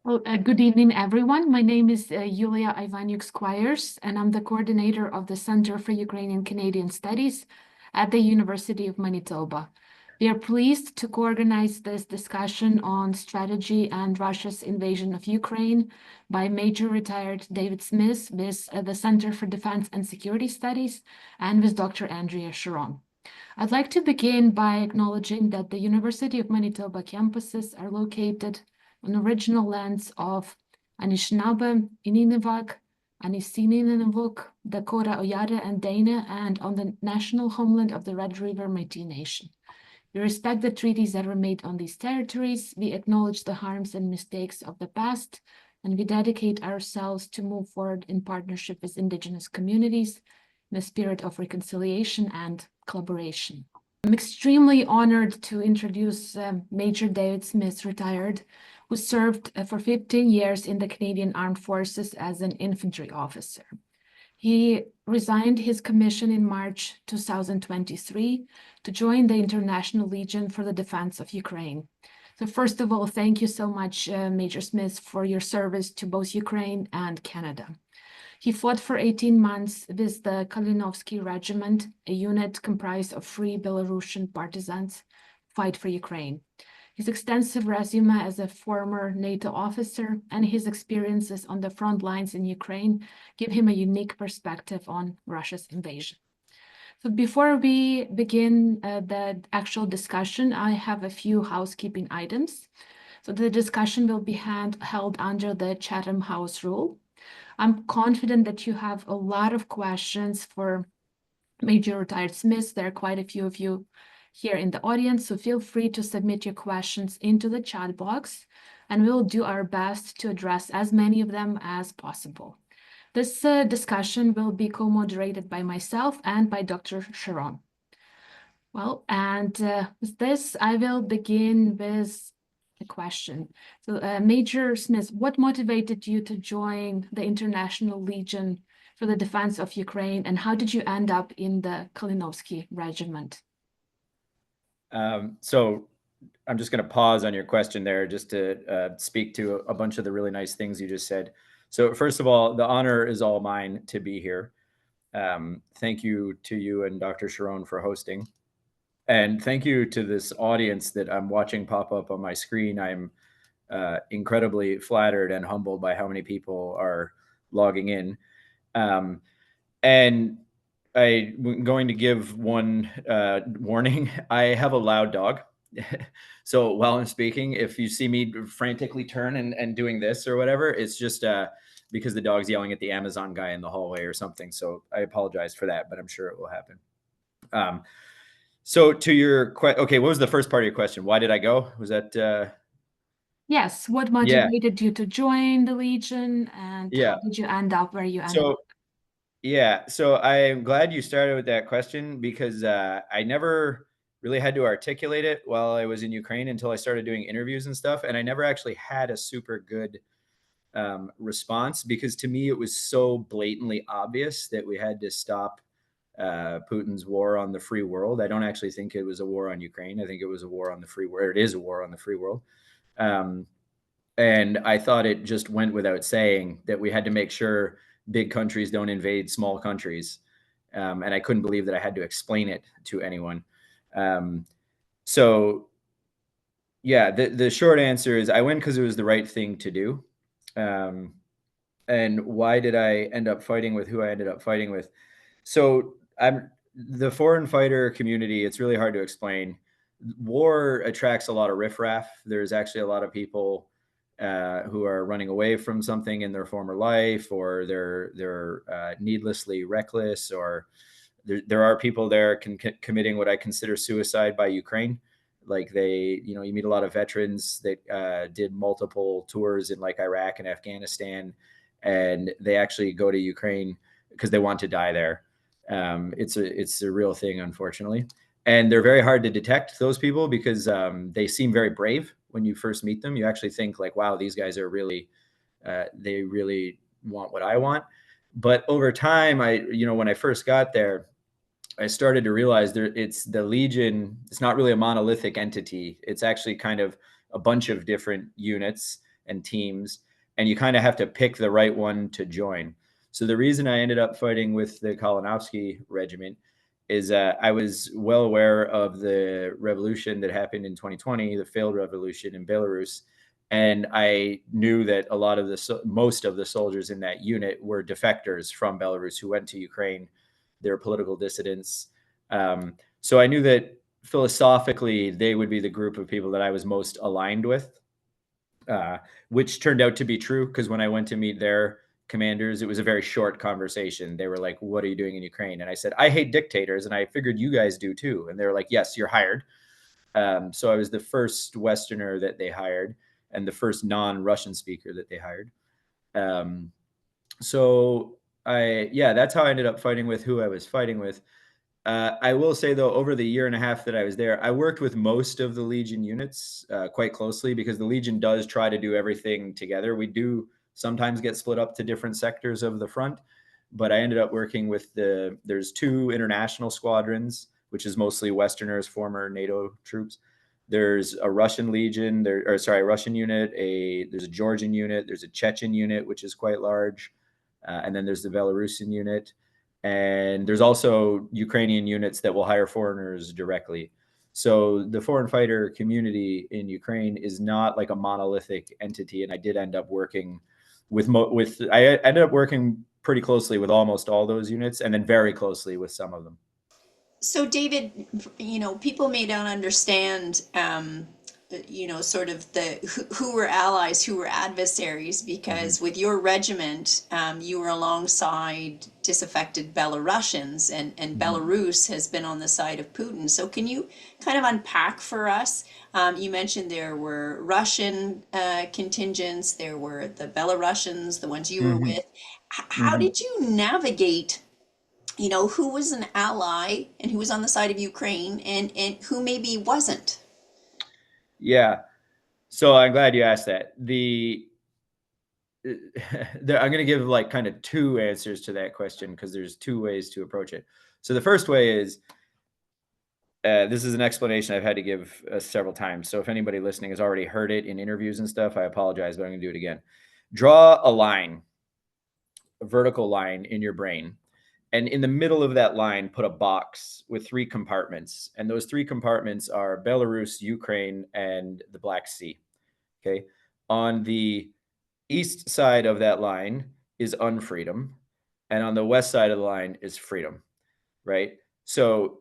Well, good evening, everyone. My name is Yulia Ivaniuk-Squires, and I'm the coordinator of the Center for Ukrainian Canadian Studies at the University of Manitoba. We are pleased to co-organize this discussion on strategy and Russia's invasion of Ukraine by Major Retired David Smith with the Center for Defense and Security Studies and with Dr. Andrea Sharon. I'd like to begin by acknowledging that the University of Manitoba campuses are located on original lands of Anishinaabe, Ininivak, Anisininivuk, Dakota, Oyata, and Dana, and on the national homeland of the Red River Métis Nation. We respect the treaties that were made on these territories. We acknowledge the harms and mistakes of the past, and we dedicate ourselves to move forward in partnership with Indigenous communities in a spirit of reconciliation and collaboration. I'm extremely honored to introduce Major David Smith, retired, who served for 15 years in the Canadian Armed Forces as an infantry officer. He resigned his commission in March 2023 to join the International Legion for the Defense of Ukraine. So first of all, thank you so much, Major Smith, for your service to both Ukraine and Canada. He fought for 18 months with the Kalinovsky Regiment, a unit comprised of free Belarusian partisans, fight for Ukraine. His extensive resume as a former NATO officer and his experiences on the front lines in Ukraine give him a unique perspective on Russia's invasion. So before we begin the actual discussion, I have a few housekeeping items. So the discussion will be held under the Chatham House rule. I'm confident that you have a lot of questions for Major Retired Smith. There are quite a few of you here in the audience, so feel free to submit your questions into the chat box, and we'll do our best to address as many of them as possible. This discussion will be co-moderated by myself and by Dr. Sharon. Well, and with this, I will begin with a question. So, Major Smith, what motivated you to join the International Legion for the Defense of Ukraine, and how did you end up in the Kalinovsky Regiment? So I'm just going to pause on your question there just to speak to a bunch of the really nice things you just said. So first of all, the honor is all mine to be here. Thank you to you and Dr. Sharon for hosting. And thank you to this audience that I'm watching pop up on my screen. I'm incredibly flattered and humbled by how many people are logging in. And I'm going to give one warning. I have a loud dog. So while I'm speaking, if you see me frantically turn and doing this or whatever, it's just because the dog's yelling at the Amazon guy in the hallway or something. So I apologize for that, but I'm sure it will happen. So to your question, okay, what was the first part of your question? Why did I go? Was that? Yes, what motivated you to join the Legion, and how did you end up where you ended up? Yeah, so I'm glad you started with that question because I never really had to articulate it while I was in Ukraine until I started doing interviews and stuff. And I never actually had a super good response because to me, it was so blatantly obvious that we had to stop Putin's war on the free world. I don't actually think it was a war on Ukraine. I think it was a war on the free world. It is a war on the free world. And I thought it just went without saying that we had to make sure big countries don't invade small countries. And I couldn't believe that I had to explain it to anyone. So yeah, the short answer is I went because it was the right thing to do. And why did I end up fighting with who I ended up fighting with? So I'm the foreign fighter community. It's really hard to explain. War attracts a lot of riffraff. There's actually a lot of people who are running away from something in their former life, or they're needlessly reckless, or there are people there committing what I consider suicide by Ukraine. Like you meet a lot of veterans that did multiple tours in like Iraq and Afghanistan, and they actually go to Ukraine because they want to die there. It's a real thing, unfortunately. And they're very hard to detect, those people, because they seem very brave when you first meet them. You actually think like, wow, these guys are really, they really want what I want. But over time, when I first got there, I started to realize it's the Legion. It's not really a monolithic entity. It's actually kind of a bunch of different units and teams, and you kind of have to pick the right one to join. So the reason I ended up fighting with the Kalinovsky Regiment is I was well aware of the revolution that happened in 2020, the failed revolution in Belarus. And I knew that a lot of most of the soldiers in that unit were defectors from Belarus who went to Ukraine. They're political dissidents. So I knew that philosophically they would be the group of people that I was most aligned with, which turned out to be true, because when I went to meet their commanders, it was a very short conversation. They were like, "What are you doing in Ukraine?" And I said, "I hate dictators, and I figured you guys do too." And they were like, "Yes, you're hired." So I was the first Westerner that they hired and the first non-Russian speaker that they hired. So that's how I ended up fighting with who I was fighting with. I will say, though, over the year and a half that I was there, I worked with most of the Legion units quite closely, because the Legion does try to do everything together. We do sometimes get split up to different sectors of the front, but I ended up working with there's 2 international squadrons, which is mostly Westerners, former NATO troops. There's a Russian Legion, Russian unit, there's a Georgian unit, there's a Chechen unit, which is quite large, and then there's the Belarusian unit. And there's also Ukrainian units that will hire foreigners directly. So the foreign fighter community in Ukraine is not like a monolithic entity. And I did end up working I ended up working pretty closely with almost all those units, and then very closely with some of them. So, David, people may not understand, sort of who were allies, who were adversaries, because with your regiment, you were alongside disaffected Belarusians, and Belarus has been on the side of Putin. So, can you kind of unpack for us? You mentioned there were Russian contingents, there were the Belarusians, the ones you were Mm-hmm. with. How Mm-hmm. did you navigate, who was an ally and who was on the side of Ukraine, and who maybe wasn't? Yeah. So I'm glad you asked that. I'm going to give like kind of 2 answers to that question, because there's 2 ways to approach it. So the first way is, this is an explanation I've had to give several times. So if anybody listening has already heard it in interviews and stuff, I apologize, but I'm going to do it again. Draw a line, a vertical line in your brain. And in the middle of that line, put a box with 3 compartments. And those 3 compartments are Belarus, Ukraine, and the Black Sea. Okay. On the east side of that line is unfreedom. And on the west side of the line is freedom. Right. So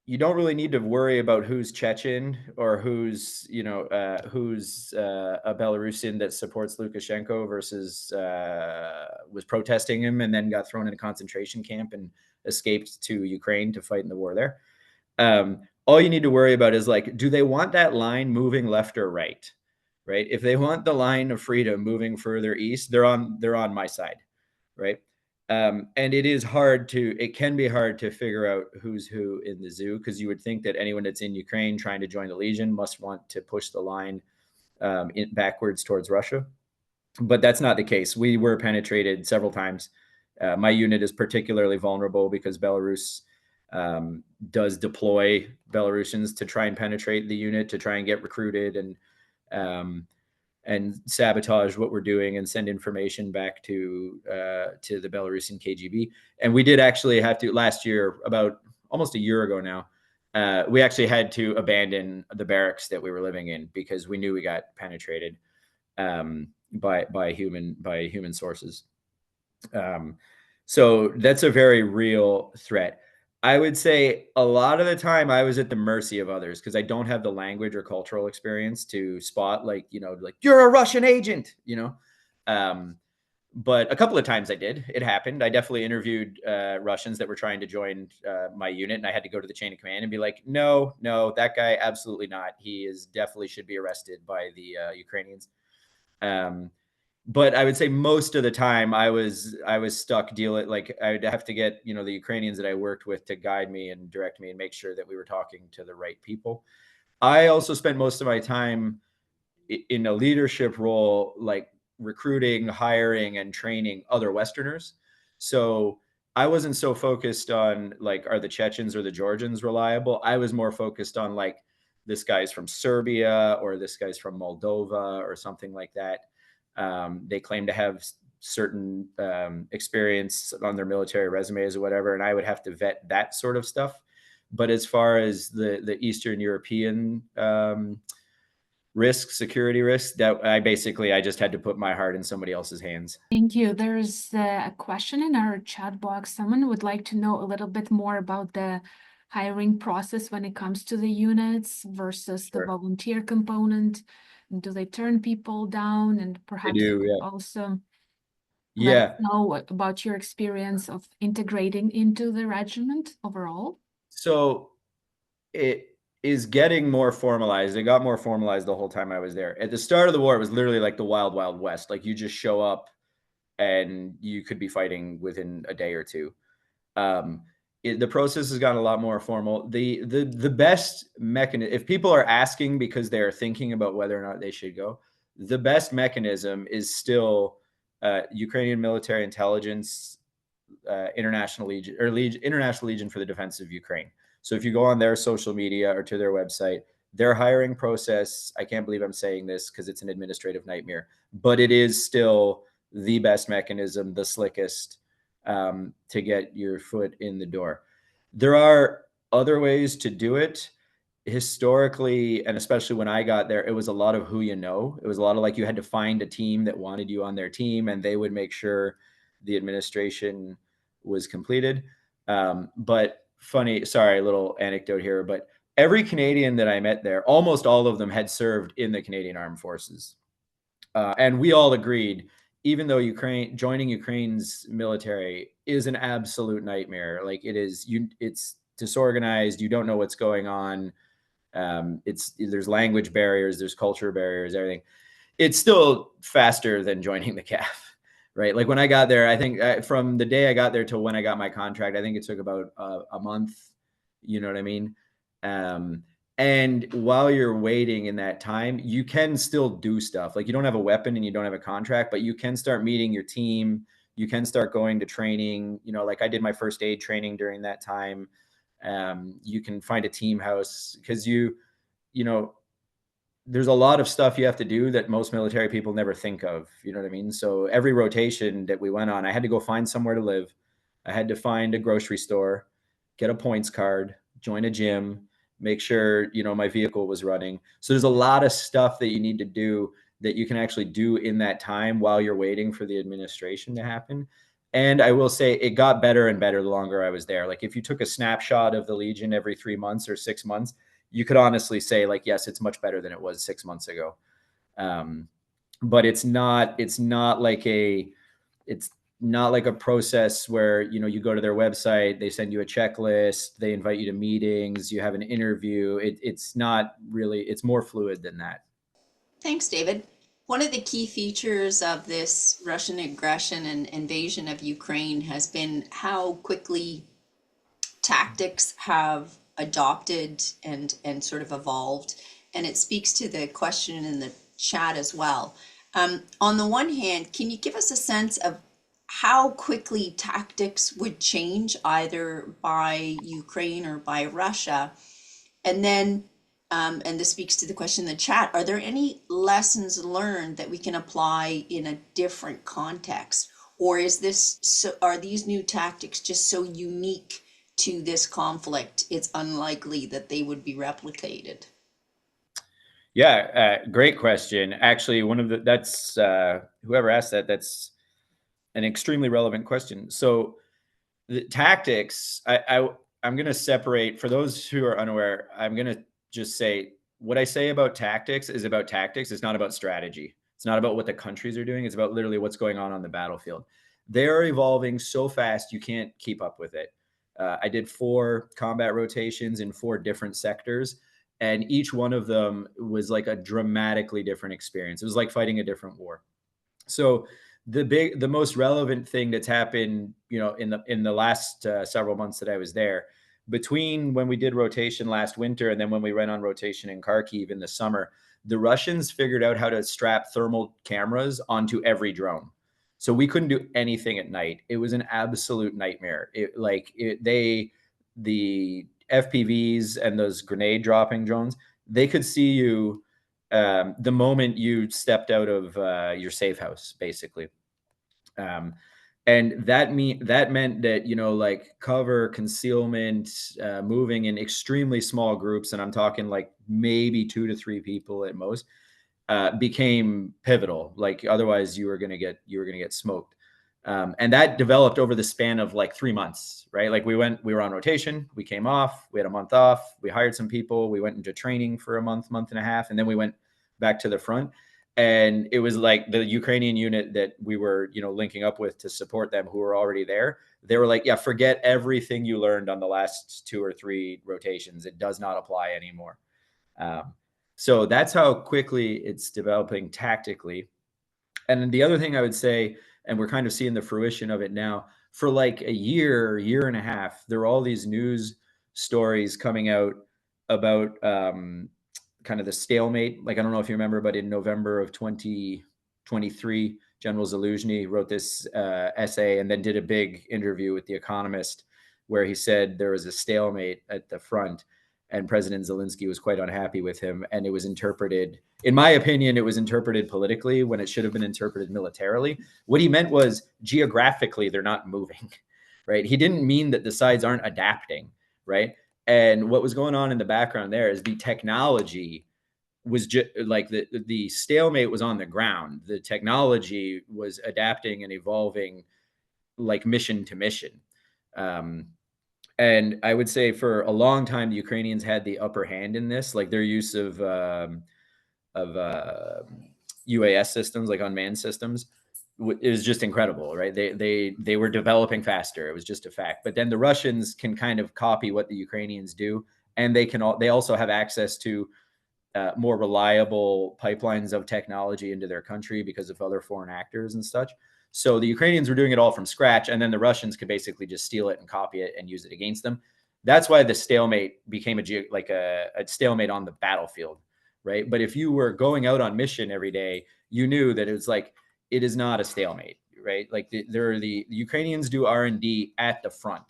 you don't really need to worry about who's Chechen or who's a Belarusian that supports Lukashenko versus was protesting him and then got thrown in a concentration camp and escaped to Ukraine to fight in the war there. All you need to worry about is, like, do they want that line moving left or right? Right. If they want the line of freedom moving further east, they're on my side. Right. And it can be hard to figure out who's who in the zoo, because you would think that anyone that's in Ukraine trying to join the Legion must want to push the line backwards towards Russia. But that's not the case. We were penetrated several times. My unit is particularly vulnerable because Belarus does deploy Belarusians to try and penetrate the unit, to try and get recruited and sabotage what we're doing and send information back to the Belarusian KGB. And we did actually have to, last year, about almost a year ago now, we actually had to abandon the barracks that we were living in because we knew we got penetrated by human sources. So that's a very real threat. I would say a lot of the time I was at the mercy of others because I don't have the language or cultural experience to spot, like, you're a Russian agent, but a couple of times I did. It happened. I definitely interviewed Russians that were trying to join my unit, and I had to go to the chain of command and be like, no, that guy, absolutely not. He definitely should be arrested by the Ukrainians. But I would say most of the time I was stuck dealing, like, I'd have to get, the Ukrainians that I worked with to guide me and direct me and make sure that we were talking to the right people. I also spent most of my time in a leadership role, like recruiting, hiring, and training other Westerners. So I wasn't so focused on, like, are the Chechens or the Georgians reliable? I was more focused on, like, this guy's from Serbia or this guy's from Moldova or something like that. They claim to have certain experience on their military resumes or whatever, and I would have to vet that sort of stuff. But as far as the Eastern European security risks, that I just had to put my heart in somebody else's hands. Thank you. There's a question in our chat box. Someone would like to know a little bit more about the hiring process when it comes to the units versus the Sure. volunteer component. Do they turn people down? And perhaps you do, could yeah. also let us Yeah. know about your experience of integrating into the regiment overall. So it is getting more formalized. It got more formalized the whole time I was there. At the start of the war, it was literally like the wild, wild west. Like you just show up and you could be fighting within a day or two. The process has gotten a lot more formal. The best mechanism, if people are asking because they're thinking about whether or not they should go, the best mechanism is still Ukrainian military intelligence, International Legion International Legion for the Defense of Ukraine. So if you go on their social media or to their website, their hiring process, I can't believe I'm saying this because it's an administrative nightmare, but it is still the best mechanism, the slickest, to get your foot in the door. There are other ways to do it. Historically, and especially when I got there, it was a lot of who you know. It was a lot of like you had to find a team that wanted you on their team, and they would make sure the administration was completed. But funny, sorry, a little anecdote here, but every Canadian that I met there, almost all of them had served in the Canadian Armed Forces. And we all agreed, even though joining Ukraine's military is an absolute nightmare. Like it's disorganized. You don't know what's going on. There's language barriers, there's culture barriers, everything. It's still faster than joining the CAF, right? Like when I got there, I think from the day I got there till when I got my contract, I think it took about a month. You know what I mean? And while you're waiting in that time, you can still do stuff. Like you don't have a weapon and you don't have a contract, but you can start meeting your team. You can start going to training. You know, like I did my first aid training during that time. You can find a team house because you know, there's a lot of stuff you have to do that most military people never think of. You know what I mean? So every rotation that we went on, I had to go find somewhere to live. I had to find a grocery store, get a points card, join a gym, make sure, you know, my vehicle was running. So there's a lot of stuff that you need to do that you can actually do in that time while you're waiting for the administration to happen. And I will say it got better and better the longer I was there. Like if you took a snapshot of the Legion every 3 months or 6 months, you could honestly say like, yes, it's much better than it was 6 months ago. But it's not like a process where, you know, you go to their website, they send you a checklist, they invite you to meetings, you have an interview. It's not really, it's more fluid than that. Thanks, David. One of the key features of this Russian aggression and invasion of Ukraine has been how quickly tactics have adopted and sort of evolved. And it speaks to the question in the chat as well. On the one hand, can you give us a sense of how quickly tactics would change either by Ukraine or by Russia? And then, and this speaks to the question in the chat, are there any lessons learned that we can apply in a different context? Or are these new tactics just so unique to this conflict, it's unlikely that they would be replicated? Yeah, great question. Actually, that's whoever asked that's an extremely relevant question. So the tactics, I'm going to separate, for those who are unaware, I'm going to just say what I say about tactics is about tactics. It's not about strategy. It's not about what the countries are doing. It's about literally what's going on the battlefield. They are evolving so fast, you can't keep up with it. I did 4 combat rotations in 4 different sectors, and each one of them was like a dramatically different experience. It was like fighting a different war. So the most relevant thing that's happened, you know, in the last several months that I was there, between when we did rotation last winter and then when we went on rotation in Kharkiv in the summer, the Russians figured out how to strap thermal cameras onto every drone. So we couldn't do anything at night. It was an absolute nightmare. The FPVs and those grenade dropping drones, they could see you the moment you stepped out of your safe house, basically. And that meant that, you know, like cover, concealment, moving in extremely small groups, and I'm talking like maybe 2 to 3 people at most, became pivotal. Like otherwise you were going to get smoked. And that developed over the span of like 3 months, right? Like we were on rotation, we came off, we had a month off, we hired some people, we went into training for a month and a half, and then we went back to the front. And it was like the Ukrainian unit that we were, you know, linking up with to support them, who were already there. They were like, yeah, forget everything you learned on the last 2 or 3 rotations. It does not apply anymore. So that's how quickly it's developing tactically. And then the other thing I would say, and we're kind of seeing the fruition of it now, for like a year and a half, there were all these news stories coming out about kind of the stalemate. Like, I don't know if you remember, but in November of 2023, General Zaluzhny wrote this essay and then did a big interview with The Economist where he said there was a stalemate at the front, and President Zelensky was quite unhappy with him. And it was interpreted, in my opinion, it was interpreted politically when it should have been interpreted militarily. What he meant was geographically, they're not moving, right? He didn't mean that the sides aren't adapting, right? And what was going on in the background there is the technology was just like the stalemate was on the ground. The technology was adapting and evolving like mission to mission. And I would say for a long time, the Ukrainians had the upper hand in this, like their use of UAS systems, like unmanned systems, is just incredible, right? They were developing faster. It was just a fact. But then the Russians can kind of copy what the Ukrainians do, and they also have access to more reliable pipelines of technology into their country because of other foreign actors and such. So the Ukrainians were doing it all from scratch, and then the Russians could basically just steal it and copy it and use it against them. That's why the stalemate became a stalemate on the battlefield, right? But if you were going out on mission every day, you knew that it was like, it is not a stalemate, right? Like the Ukrainians do R&D at the front,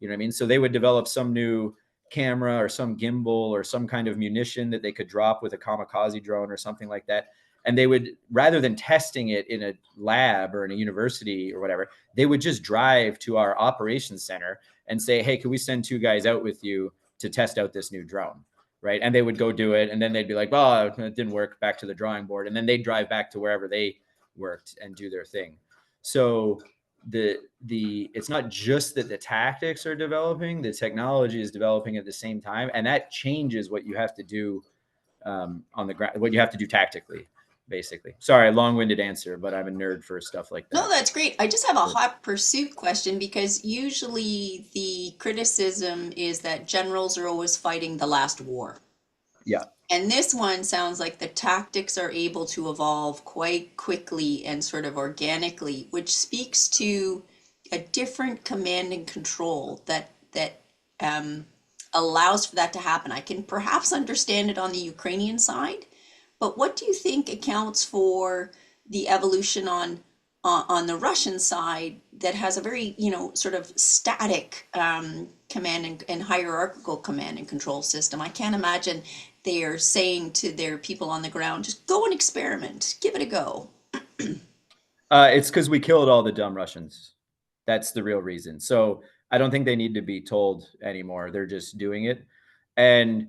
you know what I mean? So they would develop some new camera or some gimbal or some kind of munition that they could drop with a kamikaze drone or something like that. And they would, rather than testing it in a lab or in a university or whatever, they would just drive to our operations center and say, hey, can we send 2 guys out with you to test out this new drone? Right. And they would go do it. And then they'd be like, well, it didn't work, back to the drawing board. And then they'd drive back to wherever they worked and do their thing. So it's not just that the tactics are developing, the technology is developing at the same time. And that changes what you have to do on the ground, what you have to do tactically, basically. Sorry, long-winded answer, but I'm a nerd for stuff like that. No, that's great. I just have a hot pursuit question, because usually the criticism is that generals are always fighting the last war. Yeah. And this one sounds like the tactics are able to evolve quite quickly and sort of organically, which speaks to a different command and control that allows for that to happen. I can perhaps understand it on the Ukrainian side, but what do you think accounts for the evolution on the Russian side that has a very, sort of static command and hierarchical command and control system? I can't imagine they are saying to their people on the ground, just go and experiment, give it a go. It's because we killed all the dumb Russians. That's the real reason. So I don't think they need to be told anymore. They're just doing it. And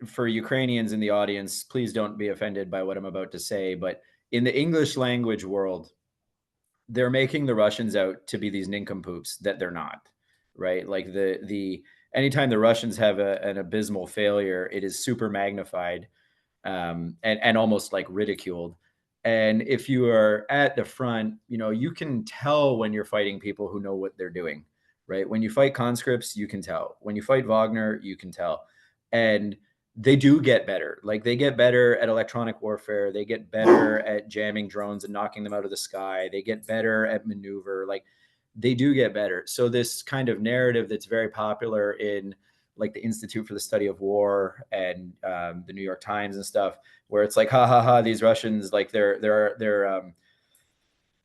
for Ukrainians in the audience, please don't be offended by what I'm about to say, but in the English language world, they're making the Russians out to be these nincompoops that they're not, right? Like anytime the Russians have an abysmal failure, it is super magnified and almost like ridiculed. And if you are at the front, you can tell when you're fighting people who know what they're doing, right? When you fight conscripts, you can tell. When you fight Wagner, you can tell. And they do get better. Like they get better at electronic warfare. They get better at jamming drones and knocking them out of the sky. They get better at maneuver. Like they do get better. So this kind of narrative that's very popular in like the Institute for the Study of War and the New York Times and stuff, where it's like, ha ha ha, these Russians, like they're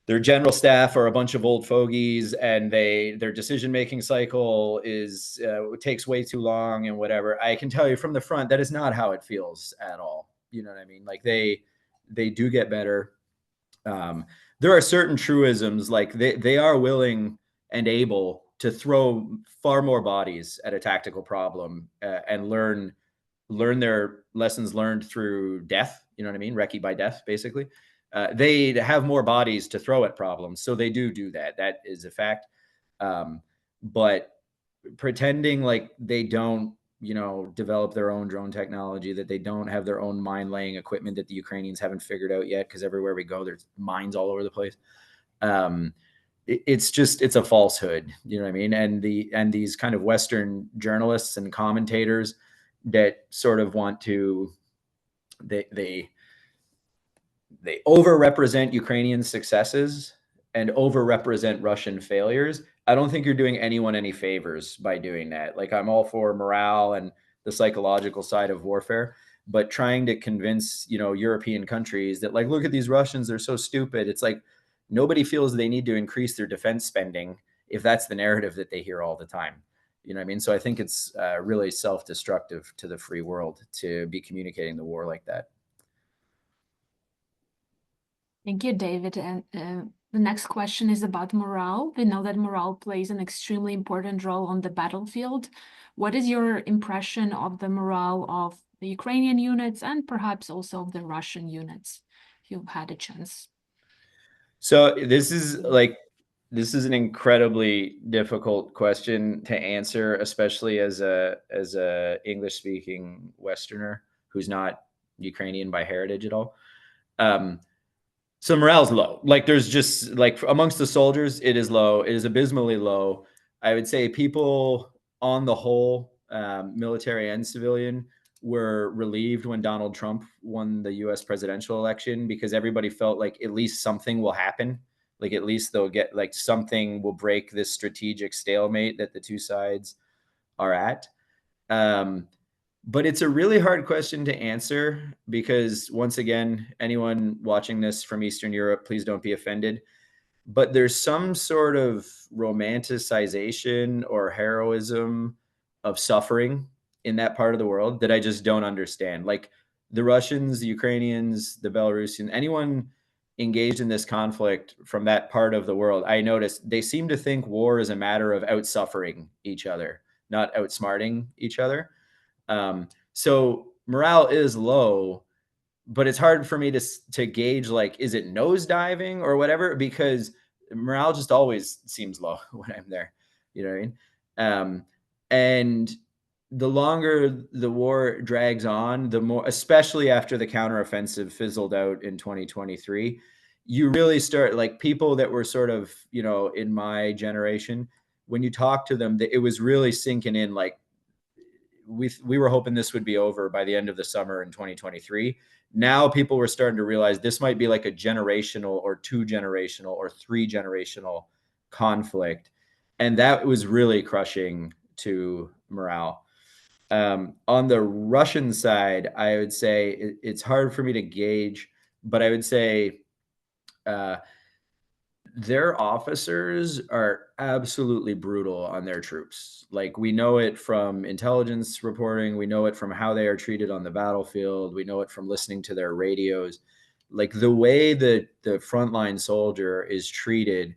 their general staff are a bunch of old fogies, and their decision-making cycle is takes way too long and whatever. I can tell you from the front, that is not how it feels at all. You know what I mean? Like they do get better. There are certain truisms, like they are willing and able to throw far more bodies at a tactical problem and learn their lessons learned through death. You know what I mean? Recce by death, basically. They have more bodies to throw at problems, so they do that. That is a fact. But pretending like they don't, develop their own drone technology, that they don't have their own mine laying equipment that the Ukrainians haven't figured out yet, because everywhere we go, there's mines all over the place. It's a falsehood, you know what I mean? And these kind of Western journalists and commentators that sort of want to, they overrepresent Ukrainian successes and overrepresent Russian failures. I don't think you're doing anyone any favors by doing that. Like, I'm all for morale and the psychological side of warfare, but trying to convince, European countries that, like, look at these Russians, they're so stupid. It's like, nobody feels they need to increase their defense spending if that's the narrative that they hear all the time. You know what I mean? So I think it's really self-destructive to the free world to be communicating the war like that. Thank you, David. And the next question is about morale. We know that morale plays an extremely important role on the battlefield. What is your impression of the morale of the Ukrainian units and perhaps also of the Russian units, if you've had a chance? So this is an incredibly difficult question to answer, especially as a English speaking Westerner who's not Ukrainian by heritage at all. So morale's low. Like, there's just, like, amongst the soldiers, it is low. It is abysmally low. I would say people on the whole, military and civilian, were relieved when Donald Trump won the US presidential election, because everybody felt like at least something will happen. Like, at least they'll get, like, something will break this strategic stalemate that the two sides are at. But it's a really hard question to answer, because, once again, anyone watching this from Eastern Europe, please don't be offended. But there's some sort of romanticization or heroism of suffering in that part of the world that I just don't understand. Like, the Russians, the Ukrainians, the Belarusian, anyone engaged in this conflict from that part of the world, I noticed they seem to think war is a matter of outsuffering each other, not outsmarting each other. So morale is low, but it's hard for me to gauge, like, is it nosediving or whatever, because morale just always seems low when I'm there. You know what I mean? And the longer the war drags on, the more, especially after the counteroffensive fizzled out in 2023, you really start, like, people that were sort of, in my generation, when you talk to them, it was really sinking in, like, we were hoping this would be over by the end of the summer in 2023. Now people were starting to realize this might be like a generational or 2-generational or 3-generational conflict. And that was really crushing to morale. On the Russian side, I would say it's hard for me to gauge, but I would say their officers are absolutely brutal on their troops. Like, we know it from intelligence reporting. We know it from how they are treated on the battlefield. We know it from listening to their radios. Like, the way that the frontline soldier is treated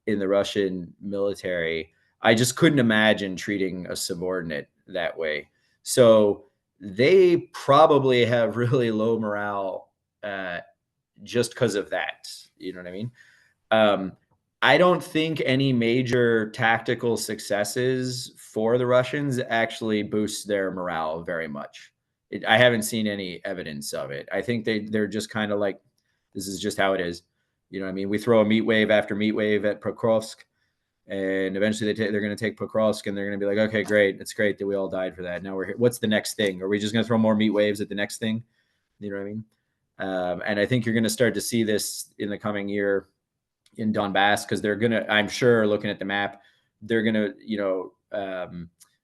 in the Russian military, I just couldn't imagine treating a subordinate that way. So they probably have really low morale just because of that. You know what I mean? I don't think any major tactical successes for the Russians actually boosts their morale very much. I haven't seen any evidence of it. I think they're just kind of like, this is just how it is. You know what I mean? We throw a meat wave after meat wave at Pokrovsk, and eventually they're going to take Pokrovsk, and they're going to be like, okay, great. It's great that we all died for that. Now we're here. What's the next thing? Are we just going to throw more meat waves at the next thing? You know what I mean? And I think you're going to start to see this in the coming year in Donbass, because they're gonna, I'm sure, looking at the map, they're gonna,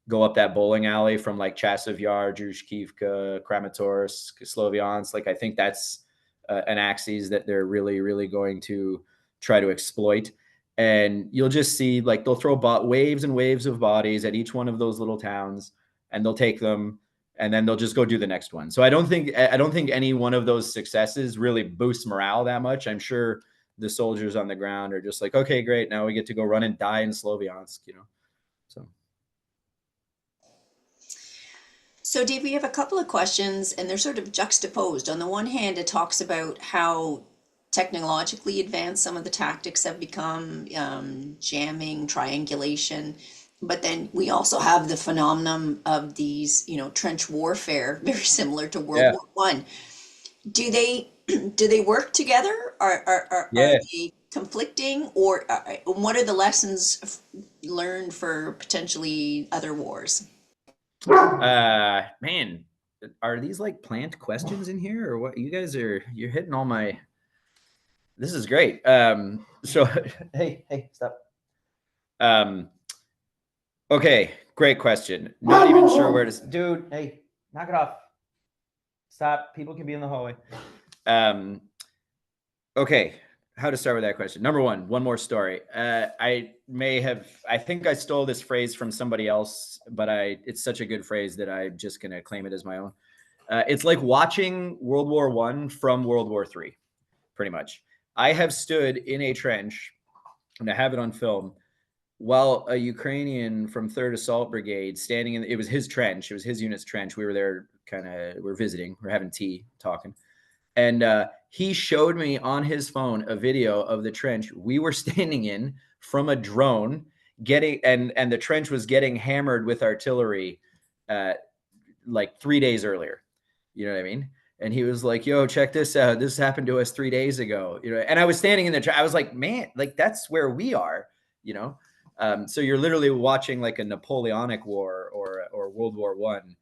go up that bowling alley from, like, Chasiv Yar, Zhushkivka, Kramatorsk, Sloviansk. Like, I think that's an axis that they're really, really going to try to exploit. And you'll just see like they'll throw waves and waves of bodies at each one of those little towns, and they'll take them, and then they'll just go do the next one. So I don't think any one of those successes really boosts morale that much. I'm sure the soldiers on the ground are just like, okay, great, now we get to go run and die in Sloviansk, you know. So Dave, we have a couple of questions, and they're sort of juxtaposed. On the one hand, it talks about how technologically advanced some of the tactics have become, jamming, triangulation. But then we also have the phenomenon of these, trench warfare, very similar to World War One. Do they work together? Are they conflicting, or what are the lessons learned for potentially other wars? Man, are these like plant questions in here, or what? You're hitting all my. This is great. So hey, stop. Okay, great question. Not even sure where to. Dude, hey, knock it off. Stop. People can be in the hallway. Okay, how to start with that question. Number one more story. I think I stole this phrase from somebody else, but it's such a good phrase that I'm just going to claim it as my own. It's like watching World War I from World War III, pretty much. I have stood in a trench, and I have it on film, while a Ukrainian from 3rd Assault Brigade standing it was his trench. It was his unit's trench. We were there we're visiting, we're having tea, talking. And he showed me on his phone a video of the trench we were standing in from a drone, and the trench was getting hammered with artillery like 3 days earlier. You know what I mean? And he was like, yo, check this out. This happened to us 3 days ago. And I was standing in the trench. I was like, man, like that's where we are, so you're literally watching like a Napoleonic War or World War One.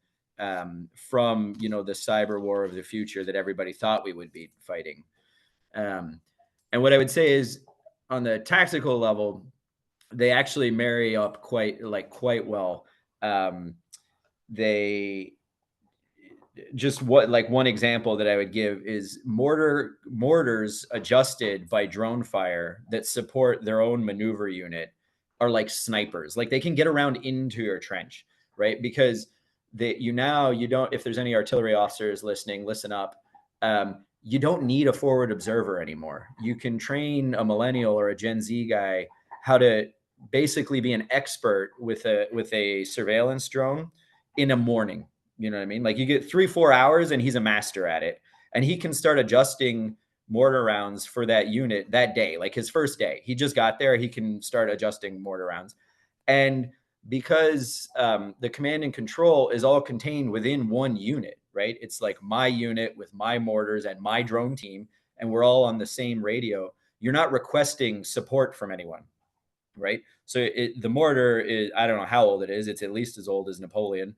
From the cyber war of the future that everybody thought we would be fighting. And what I would say is, on the tactical level, they actually marry up quite well. They just one example that I would give is mortars adjusted by drone fire that support their own maneuver unit are like snipers. Like they can get around into your trench, right? Because you don't, if there's any artillery officers listening, listen up. You don't need a forward observer anymore. You can train a millennial or a Gen Z guy how to basically be an expert with a surveillance drone in a morning. You know what I mean? Like you get 3-4 hours and he's a master at it, and he can start adjusting mortar rounds for that unit that day. Like his first day, he just got there, he can start adjusting mortar rounds. And because the command and control is all contained within one unit, right? It's like my unit with my mortars and my drone team, and we're all on the same radio. You're not requesting support from anyone, right? So the mortar is, I don't know how old it is. It's at least as old as Napoleon.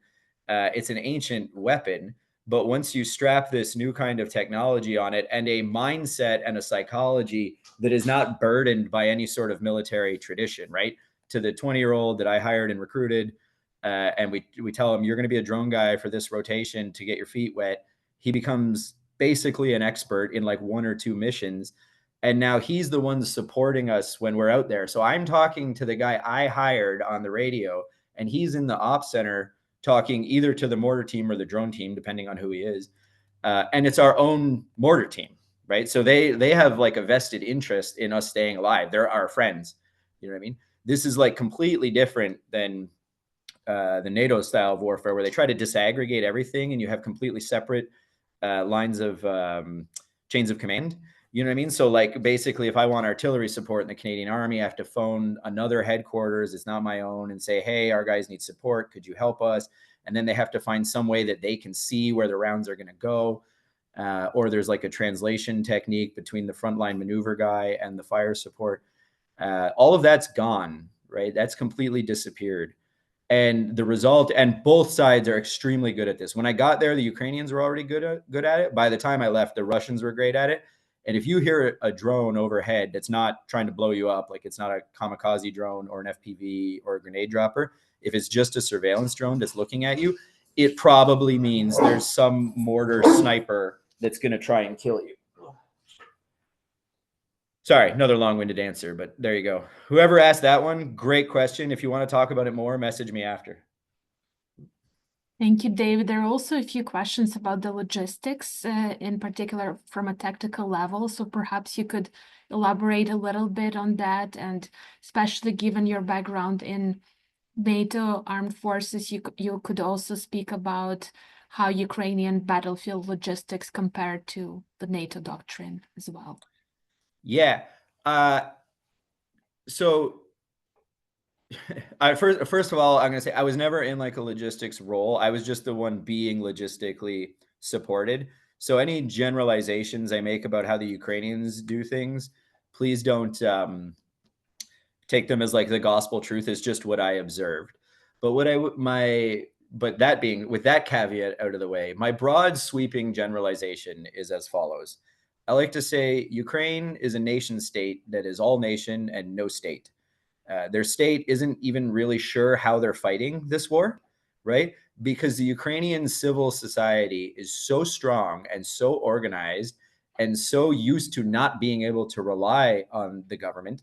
It's an ancient weapon, but once you strap this new kind of technology on it and a mindset and a psychology that is not burdened by any sort of military tradition, right? To the 20-year-old that I hired and recruited, and we tell him, you're going to be a drone guy for this rotation to get your feet wet. He becomes basically an expert in like 1 or 2 missions. And now he's the one supporting us when we're out there. So I'm talking to the guy I hired on the radio, and he's in the ops center talking either to the mortar team or the drone team, depending on who he is. And it's our own mortar team, right? So they have like a vested interest in us staying alive. They're our friends. You know what I mean? This is like completely different than the NATO style of warfare, where they try to disaggregate everything and you have completely separate lines of chains of command. You know what I mean? So like basically, if I want artillery support in the Canadian Army, I have to phone another headquarters. It's not my own, and say, hey, our guys need support. Could you help us? And then they have to find some way that they can see where the rounds are going to go. Or there's like a translation technique between the frontline maneuver guy and the fire support. All of that's gone, right? That's completely disappeared. And the result, and both sides are extremely good at this. When I got there, the Ukrainians were already good at it. By the time I left, the Russians were great at it. And if you hear a drone overhead that's not trying to blow you up, like it's not a kamikaze drone or an FPV or a grenade dropper, if it's just a surveillance drone that's looking at you, it probably means there's some mortar sniper that's going to try and kill you. Sorry, another long-winded answer, but there you go. Whoever asked that one, great question. If you want to talk about it more, message me after. Thank you, David. There are also a few questions about the logistics, in particular from a tactical level. So perhaps you could elaborate a little bit on that, and especially given your background in NATO armed forces, you could also speak about how Ukrainian battlefield logistics compare to the NATO doctrine as well. Yeah. So first of all, I'm going to say I was never in like a logistics role. I was just the one being logistically supported. So any generalizations I make about how the Ukrainians do things, please don't take them as like the gospel truth. Is just what I observed. But but that being, with that caveat out of the way, my broad sweeping generalization is as follows. I like to say Ukraine is a nation state that is all nation and no state. Their state isn't even really sure how they're fighting this war, right? Because the Ukrainian civil society is so strong and so organized and so used to not being able to rely on the government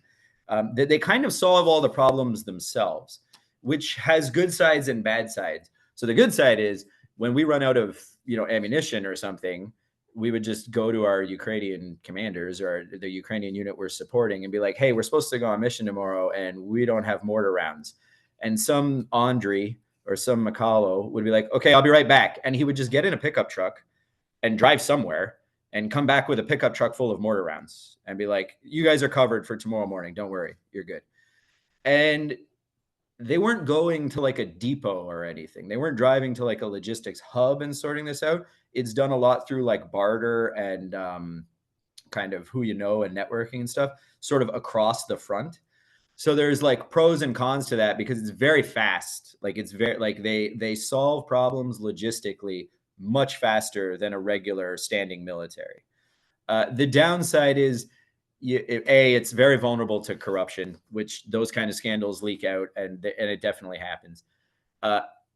that they kind of solve all the problems themselves, which has good sides and bad sides. So the good side is when we run out of ammunition or something, we would just go to our Ukrainian commanders or the Ukrainian unit we're supporting and be like, hey, we're supposed to go on mission tomorrow and we don't have mortar rounds. And some Andre or some Mikalo would be like, okay, I'll be right back. And he would just get in a pickup truck and drive somewhere and come back with a pickup truck full of mortar rounds and be like, you guys are covered for tomorrow morning. Don't worry, you're good. And they weren't going to like a depot or anything. They weren't driving to like a logistics hub and sorting this out. It's done a lot through like barter and kind of who and networking and stuff sort of across the front. So there's like pros and cons to that because it's very fast. Like it's very like they solve problems logistically much faster than a regular standing military. The downside is it's very vulnerable to corruption, which those kind of scandals leak out, and it definitely happens.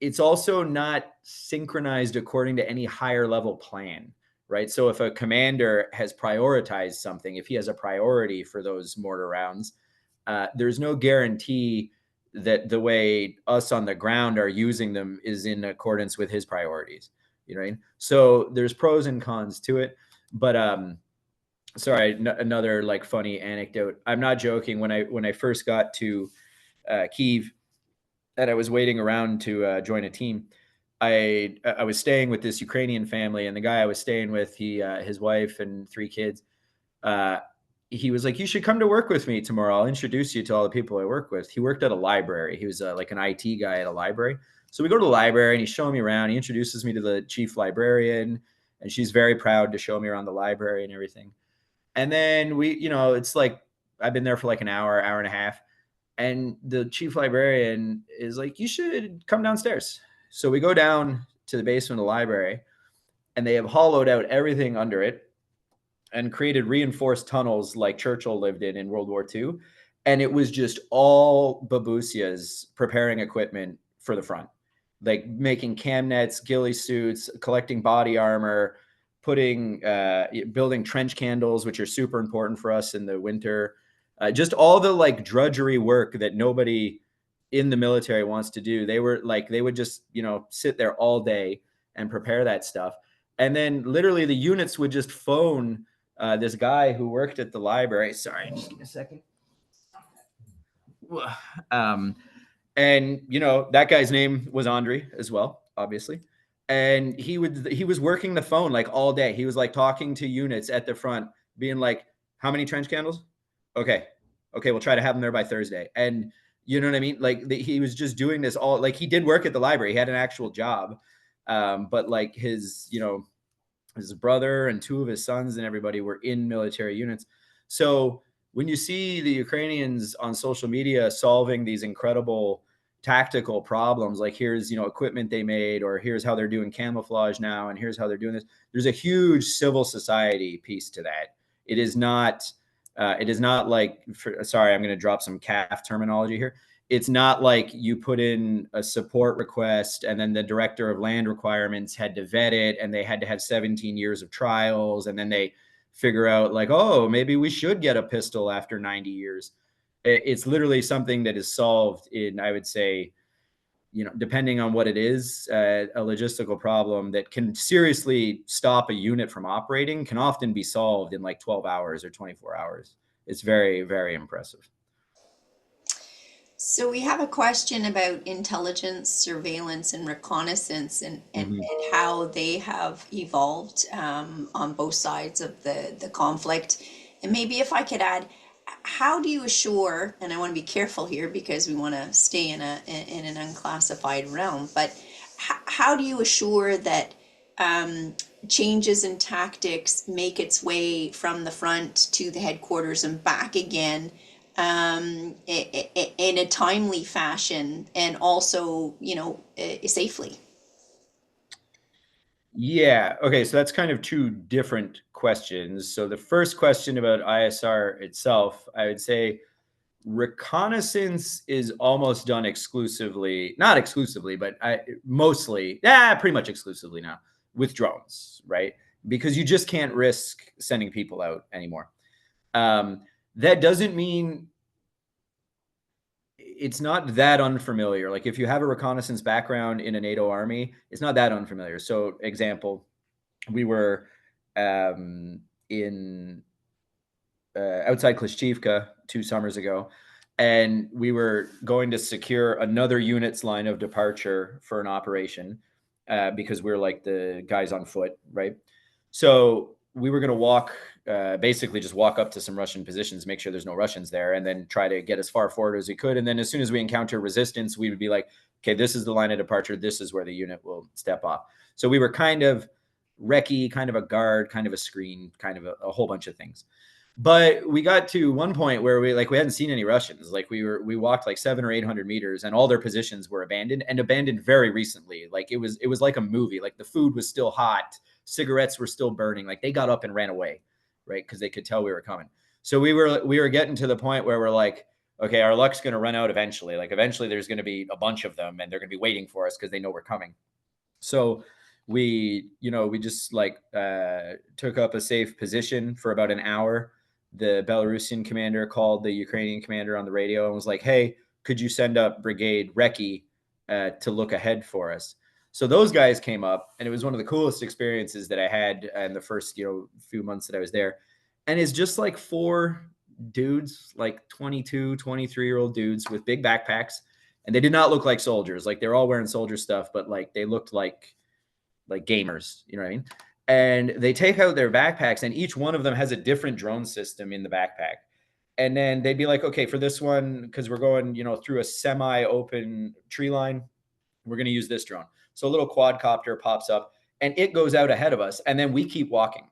It's also not synchronized according to any higher level plan, right? So if a commander has prioritized something, if he has a priority for those mortar rounds, there's no guarantee that the way us on the ground are using them is in accordance with his priorities. You know what I mean? So there's pros and cons to it, but sorry, another like funny anecdote. I'm not joking. When I first got to Kyiv and I was waiting around to join a team, I was staying with this Ukrainian family, and the guy I was staying with, his wife and 3 kids, he was like, you should come to work with me tomorrow. I'll introduce you to all the people I work with. He worked at a library. He was like an IT guy at a library. So we go to the library and he's showing me around. He introduces me to the chief librarian, and she's very proud to show me around the library and everything. And then it's like, I've been there for like an hour and a half. And the chief librarian is like, you should come downstairs. So we go down to the basement of the library, and they have hollowed out everything under it and created reinforced tunnels like Churchill lived in World War II. And it was just all babusias preparing equipment for the front, like making cam nets, ghillie suits, collecting body armor, building trench candles, which are super important for us in the winter. Just all the like drudgery work that nobody in the military wants to do. They would just, sit there all day and prepare that stuff. And then literally the units would just phone this guy who worked at the library. Sorry, just give me a second. And that guy's name was Andre as well, obviously. And he was working the phone like all day. He was like talking to units at the front, being like, how many trench candles? Okay, we'll try to have them there by Thursday. And you know what I mean? Like he was just doing this all, like he did work at the library. He had an actual job. But like his brother and 2 of his sons and everybody were in military units. So when you see the Ukrainians on social media solving these incredible tactical problems, like here's, equipment they made, or here's how they're doing camouflage now, and here's how they're doing this, there's a huge civil society piece to that. It is not like, sorry, I'm going to drop some CAF terminology here. It's not like you put in a support request and then the director of land requirements had to vet it, and they had to have 17 years of trials, and then they figure out like, oh, maybe we should get a pistol after 90 years. It's literally something that is solved in, I would say, depending on what it is, a logistical problem that can seriously stop a unit from operating can often be solved in like 12 hours or 24 hours. It's very, very impressive. So we have a question about intelligence, surveillance, and reconnaissance, and how they have evolved on both sides of the conflict. And maybe if I could add, how do you assure, and I want to be careful here because we want to stay in an unclassified realm, but how do you assure that changes in tactics make its way from the front to the headquarters and back again in a timely fashion, and also, safely? Yeah. Okay. So that's kind of two different questions. So the first question about ISR itself, I would say reconnaissance is almost done exclusively, not exclusively, but mostly, pretty much exclusively now with drones, right? Because you just can't risk sending people out anymore. That doesn't mean it's not that unfamiliar. Like if you have a reconnaissance background in a NATO army, it's not that unfamiliar. So example, we were in outside Klishchivka 2 summers ago, and we were going to secure another unit's line of departure for an operation because we're like the guys on foot, right? So we were going to walk, basically just walk up to some Russian positions, make sure there's no Russians there, and then try to get as far forward as we could. And then as soon as we encounter resistance, we would be like, okay, this is the line of departure. This is where the unit will step off. So we were kind of recce, kind of a guard, kind of a screen, kind of a whole bunch of things. But we got to one point where we hadn't seen any Russians. Like we walked like 700 or 800 meters, and all their positions were abandoned, and abandoned very recently. Like it was like a movie. Like the food was still hot, cigarettes were still burning. Like they got up and ran away, right? Because they could tell we were coming. So we were getting to the point where we're like, okay, our luck's going to run out eventually. Like eventually there's going to be a bunch of them, and they're going to be waiting for us because they know we're coming. So we just like took up a safe position for about an hour. The Belarusian commander called the Ukrainian commander on the radio and was like, hey, could you send up Brigade Recce to look ahead for us? So those guys came up, and it was one of the coolest experiences that I had in the first few months that I was there. And it's just like 4 dudes, like 22, 23-year-old dudes with big backpacks. And they did not look like soldiers. Like they're all wearing soldier stuff, but like they looked like gamers, you know what I mean? And they take out their backpacks, and each one of them has a different drone system in the backpack. And then they'd be like, okay, for this one, because we're going, through a semi-open tree line, we're going to use this drone. So a little quadcopter pops up, and it goes out ahead of us, and then we keep walking.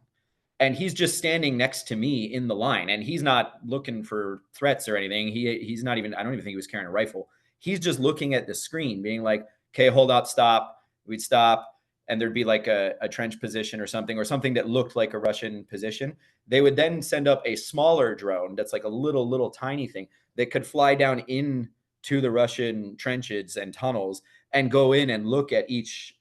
And he's just standing next to me in the line, and he's not looking for threats or anything. He's not even, I don't even think he was carrying a rifle. He's just looking at the screen, being like, okay, hold up, stop. We'd stop. And there'd be like a trench position or something that looked like a Russian position. They would then send up a smaller drone that's like a little tiny thing that could fly down into the Russian trenches and tunnels and go in and look at each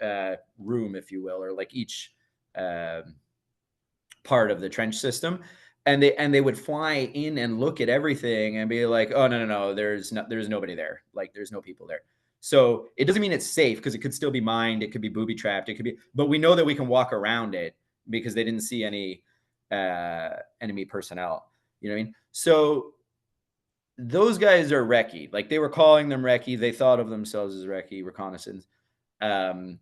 room, if you will, or like each part of the trench system. And they would fly in and look at everything and be like, oh, no, there's nobody there. Like there's no people there. So it doesn't mean it's safe, because it could still be mined. It could be booby trapped. It could be, but we know that we can walk around it because they didn't see any enemy personnel. You know what I mean? So those guys are recce. Like they were calling them recce. They thought of themselves as recce, reconnaissance. And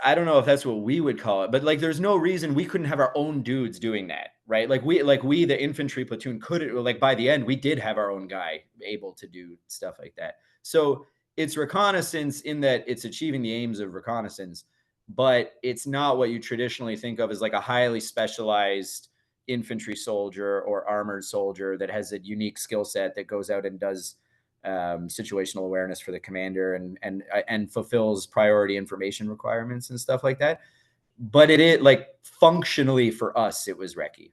I don't know if that's what we would call it, but like, there's no reason we couldn't have our own dudes doing that, right? Like we, the infantry platoon like by the end, we did have our own guy able to do stuff like that. So it's reconnaissance in that it's achieving the aims of reconnaissance, but it's not what you traditionally think of as like a highly specialized infantry soldier or armored soldier that has a unique skill set that goes out and does situational awareness for the commander and fulfills priority information requirements and stuff like that. But it is like functionally for us, it was recce.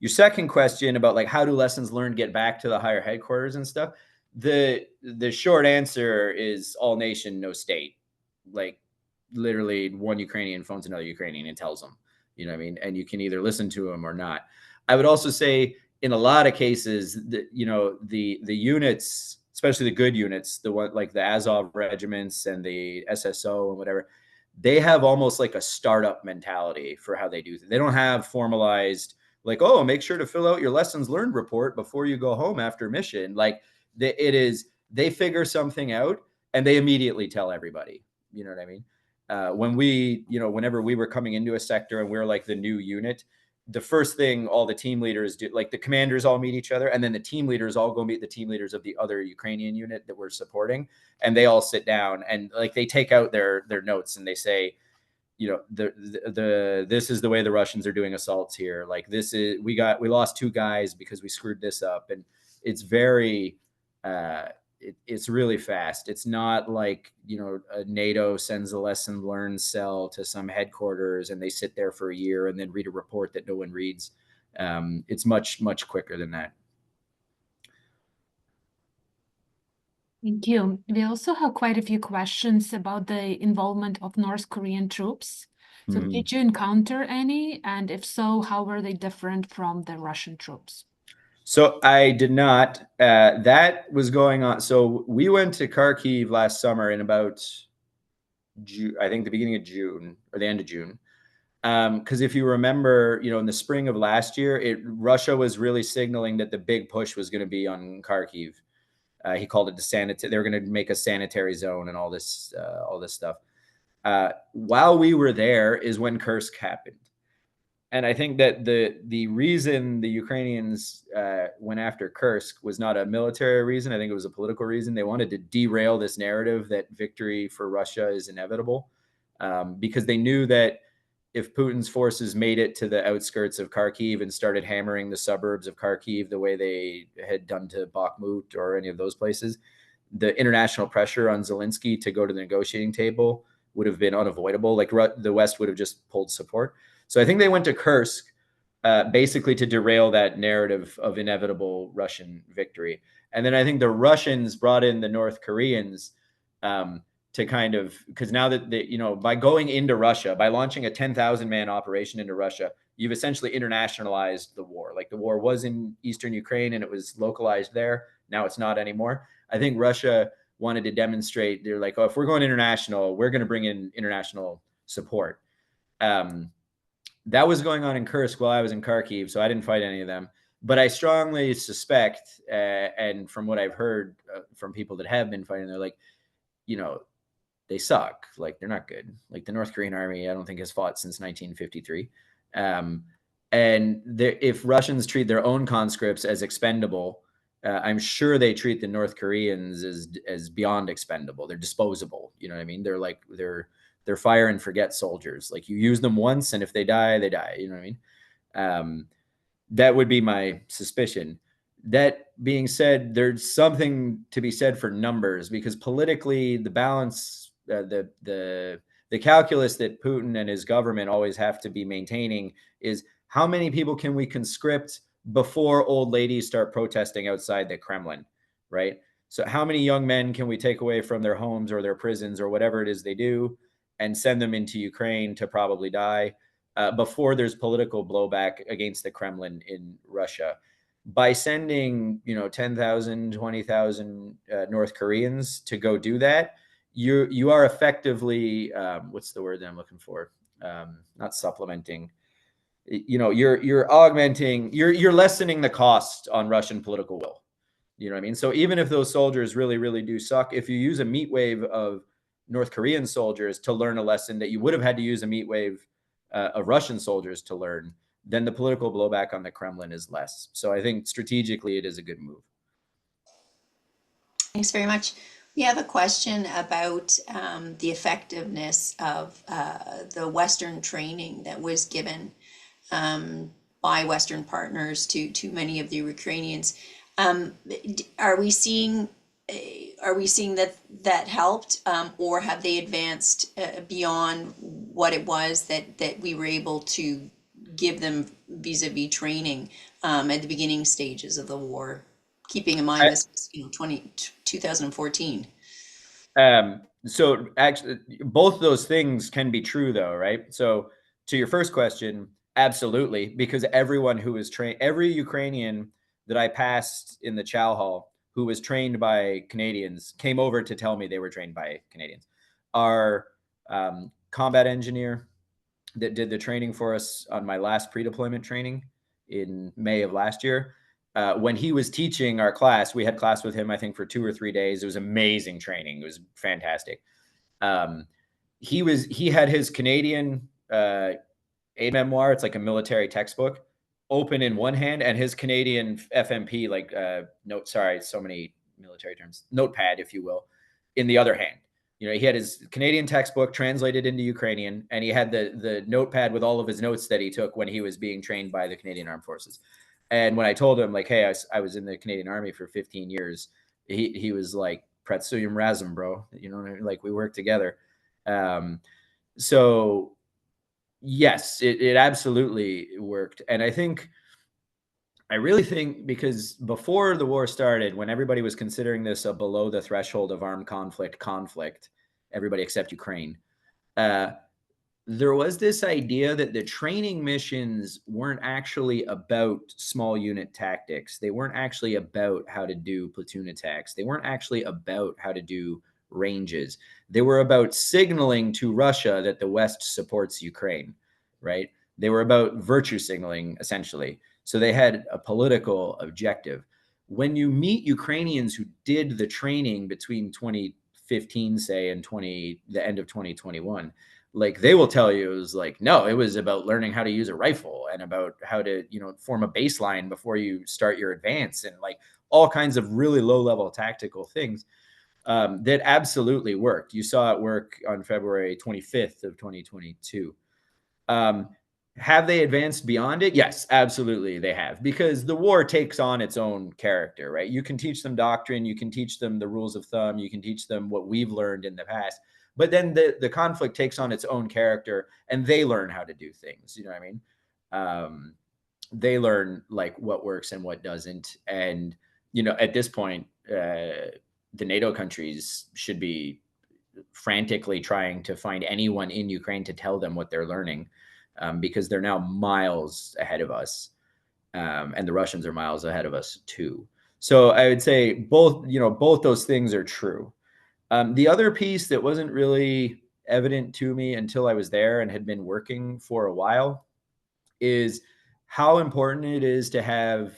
Your second question about like how do lessons learned get back to the higher headquarters and stuff? The short answer is all nation, no state. Like literally one Ukrainian phones another Ukrainian and tells them, you know what I mean? And you can either listen to them or not. I would also say in a lot of cases that, you know, the units, especially the good units, the one like the Azov regiments and the SSO and whatever, they have almost like a startup mentality for how they do things. They don't have formalized like, oh, make sure to fill out your lessons learned report before you go home after mission. Like it is, they figure something out and they immediately tell everybody. You know what I mean? When we, you know, whenever we were coming into a sector and we we're like the new unit, the first thing all the team leaders do, like the commanders all meet each other, and then the team leaders all go meet the team leaders of the other Ukrainian unit that we're supporting, and they all sit down and like they take out their notes and they say, you know, this is the way the Russians are doing assaults here. Like this is, we lost 2 guys because we screwed this up, and it's very it's really fast. It's not like, you know, NATO sends a lesson learned cell to some headquarters and they sit there for a year and then read a report that no one reads. It's much quicker than that. Thank you. We also have quite a few questions about the involvement of North Korean troops. So did you encounter any? And if so, how were they different from the Russian troops? So I did not. That was going on. So we went to Kharkiv last summer in about June, I think the beginning of June or the end of June. Because if you remember, you know, in the spring of last year, Russia was really signaling that the big push was going to be on Kharkiv. He called it the sanitary. They were going to make a sanitary zone and all this stuff. While we were there is when Kursk happened. And I think that the reason the Ukrainians went after Kursk was not a military reason. I think it was a political reason. They wanted to derail this narrative that victory for Russia is inevitable, because they knew that if Putin's forces made it to the outskirts of Kharkiv and started hammering the suburbs of Kharkiv the way they had done to Bakhmut or any of those places, the international pressure on Zelensky to go to the negotiating table would have been unavoidable. Like the West would have just pulled support. So I think they went to Kursk basically to derail that narrative of inevitable Russian victory. And then I think the Russians brought in the North Koreans to kind of, because now that they, you know, by going into Russia, by launching a 10,000 man operation into Russia, you've essentially internationalized the war. Like the war was in Eastern Ukraine and it was localized there. Now it's not anymore. I think Russia wanted to demonstrate, they're like, oh, if we're going international, we're going to bring in international support. That was going on in Kursk while I was in Kharkiv, so I didn't fight any of them. But I strongly suspect, and from what I've heard from people that have been fighting, they're like, you know, they suck. Like they're not good. Like the North Korean army, I don't think has fought since 1953. And if Russians treat their own conscripts as expendable, I'm sure they treat the North Koreans as beyond expendable. They're disposable. You know what I mean? They're like they're fire and forget soldiers. Like you use them once, and if they die, they die. You know what I mean? That would be my suspicion. That being said, there's something to be said for numbers, because politically, the balance, the calculus that Putin and his government always have to be maintaining is how many people can we conscript before old ladies start protesting outside the Kremlin, right? So how many young men can we take away from their homes or their prisons or whatever it is they do and send them into Ukraine to probably die before there's political blowback against the Kremlin in Russia? By sending, you know, 10,000, 20,000 North Koreans to go do that, you are effectively, what's the word that I'm looking for? Not supplementing. You know, you're augmenting, you're lessening the cost on Russian political will. You know what I mean? So even if those soldiers really, really do suck, if you use a meat wave of North Korean soldiers to learn a lesson that you would have had to use a meat wave of Russian soldiers to learn, then the political blowback on the Kremlin is less. So I think strategically it is a good move. Thanks very much. We have a question about the effectiveness of the Western training that was given by Western partners to many of the Ukrainians. Are we seeing that helped, or have they advanced beyond what it was that we were able to give them vis-a-vis training at the beginning stages of the war, keeping in mind this was 2014? So actually, both those things can be true, though, right? So to your first question, absolutely, because everyone who was trained, every Ukrainian that I passed in the chow hall who was trained by Canadians came over to tell me they were trained by Canadians. Our combat engineer that did the training for us on my last pre-deployment training in May of last year, when he was teaching our class, we had class with him, I think, for 2 or 3 days. It was amazing training. It was fantastic. He had his Canadian aid memoir. It's like a military textbook open in one hand, and his Canadian FMP, like so many military terms, notepad, if you will, in the other hand. You know, he had his Canadian textbook translated into Ukrainian, and he had the notepad with all of his notes that he took when he was being trained by the Canadian Armed Forces. And when I told him, like, hey, I was in the Canadian Army for 15 years, he was like, Pratsuyum Razum, bro. You know, like, we worked together. So yes, it absolutely worked. And I really think, because before the war started, when everybody was considering this a below the threshold of armed conflict, everybody except Ukraine, there was this idea that the training missions weren't actually about small unit tactics. They weren't actually about how to do platoon attacks. They weren't actually about how to do ranges. They were about signaling to Russia that the West supports Ukraine, right? They were about virtue signaling, essentially. So they had a political objective. When you meet Ukrainians who did the training between 2015, say, and the end of 2021, like, they will tell you it was like, no, it was about learning how to use a rifle and about how to, form a baseline before you start your advance, and like all kinds of really low level tactical things that absolutely worked. You saw it work on February 25th of 2022. Have they advanced beyond it? Yes, absolutely they have, because the war takes on its own character, right? You can teach them doctrine, you can teach them the rules of thumb, you can teach them what we've learned in the past, but then the conflict takes on its own character, and they learn how to do things. You know what I mean? They learn like what works and what doesn't. And, at this point, the NATO countries should be frantically trying to find anyone in Ukraine to tell them what they're learning, because they're now miles ahead of us, and the Russians are miles ahead of us too. So I would say both those things are true. The other piece that wasn't really evident to me until I was there and had been working for a while is how important it is to have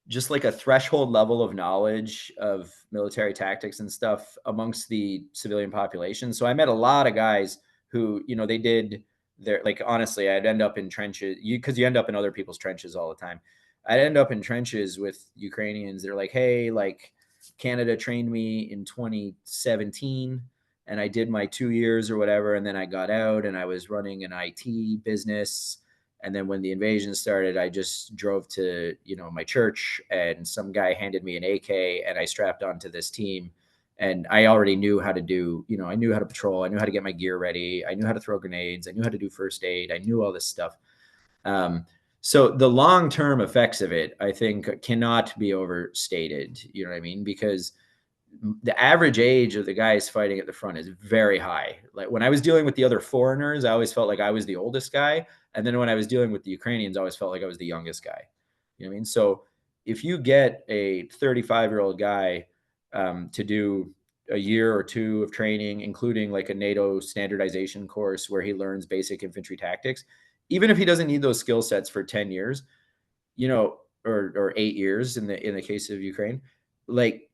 just like a threshold level of knowledge of military tactics and stuff amongst the civilian population. So I met a lot of guys who, they did their, like, honestly, I'd end up in trenches, because you end up in other people's trenches all the time. I'd end up in trenches with Ukrainians. They're like, hey, like, Canada trained me in 2017 and I did my 2 years or whatever. And then I got out and I was running an IT business. And then when the invasion started, I just drove to, my church, and some guy handed me an AK and I strapped onto this team. And I already knew how to do, I knew how to patrol. I knew how to get my gear ready. I knew how to throw grenades. I knew how to do first aid. I knew all this stuff. So the long-term effects of it, I think, cannot be overstated. You know what I mean? Because the average age of the guys fighting at the front is very high. Like, when I was dealing with the other foreigners, I always felt like I was the oldest guy. And then when I was dealing with the Ukrainians, I always felt like I was the youngest guy. You know what I mean? So if you get a 35-year-old guy to do a year or two of training, including like a NATO standardization course where he learns basic infantry tactics, even if he doesn't need those skill sets for 10 years, or 8 years in the case of Ukraine, like,